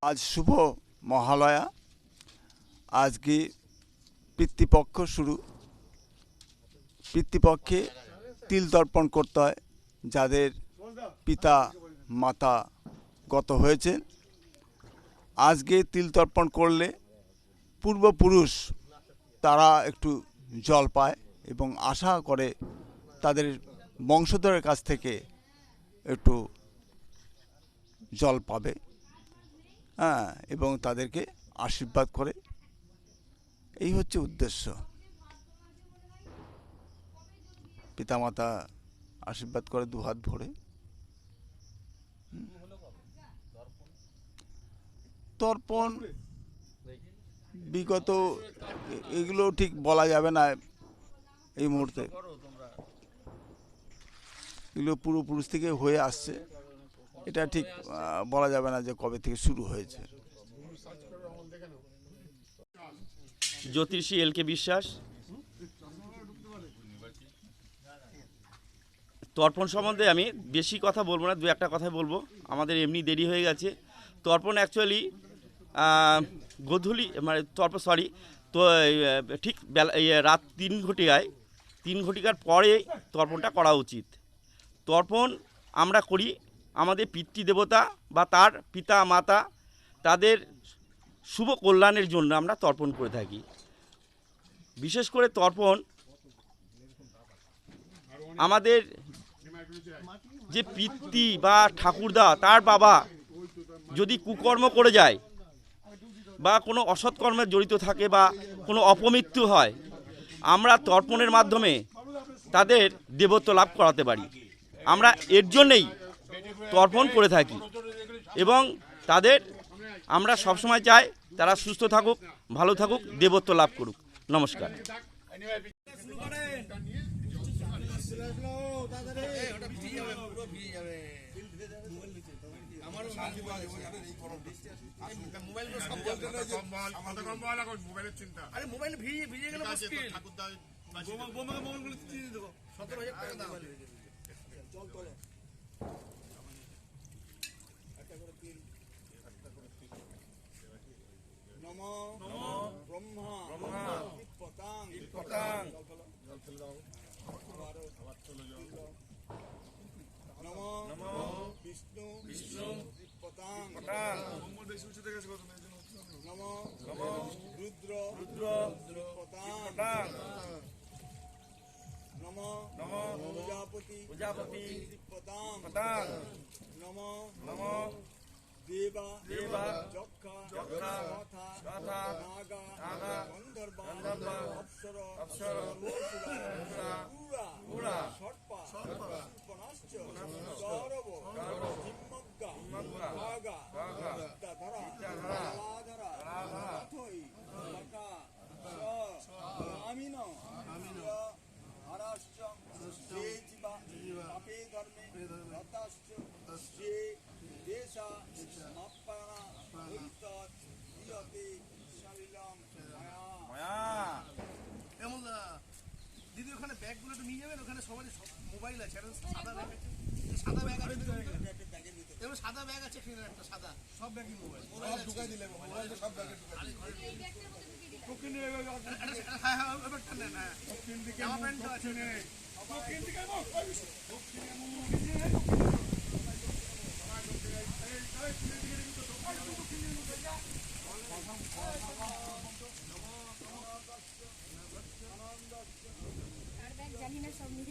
আজ শুভ মহালয়া। আজকে পিতৃপক্ষ শুরু। পিতৃপক্ষে তিল তর্পণ করতে হয় যাদের পিতা মাতা গত হয়েছেন। আজকে তিল তর্পণ করলে পূর্বপুরুষ তারা একটু জল পায় এবং আশা করে তাদের বংশধরের কাছ থেকে একটু জল পাবে, হ্যাঁ, এবং তাদেরকে আশীর্বাদ করে। এই হচ্ছে উদ্দেশ্য। পিতামাতা আশীর্বাদ করে দুহাত ভরে। তর্পণ বিগত এগুলো ঠিক বলা যাবে না এই মুহূর্তে। এগুলো পূর্বপুরুষ থেকে হয়ে আসছে, এটা ঠিক বলা যাবে না যে কবে থেকে শুরু হয়েছে। জ্যোতিষী এল কে বিশ্বাস। তর্পণ সম্বন্ধে আমি বেশি কথা বলবো না, দু একটা কথা বলবো, আমাদের এমনি দেরি হয়ে গেছে। তর্পণ অ্যাকচুয়ালি গোধূলি মানে তো ঠিক রাত 3 ঘটিকার পরে তর্পণটা করা উচিত। তর্পণ আমরা করি আমাদের পিতৃদেবতা বা তার পিতা মাতা তাদের শুভ কল্যাণের জন্য আমরা তর্পণ করে থাকি। বিশেষ করে তর্পণ আমাদের যে পিতৃ বা ঠাকুরদা তার বাবা যদি কুকর্ম করে যায় বা কোনো অসৎকর্মে জড়িত থাকে বা কোনো অপমৃত্যু হয়, আমরা তর্পণের মাধ্যমে তাদের দেবত্ব লাভ করাতে পারি। আমরা এর জন্যেই তর্পণ করে থাকি এবং তাদের আমরা সবসময় চাই তারা সুস্থ থাকুক, ভালো থাকুক, দেবত্ব লাভ করুক। নমস্কার। দিদি ওখানে ব্যাগগুলো একটু নিয়ে যাবেন, ওখানে সবারই মোবাইল আছে, সাদা ব্যাগ আছে, সাদা ব্যাগ আছে, এবার সাদা ব্যাগ আছে, একটা সাদা সব ব্যাগই মোবাইল ঢুকাই দিলে মোবাইলটা সব ব্যাগে ঢুকাই জানি না সব নিয়ে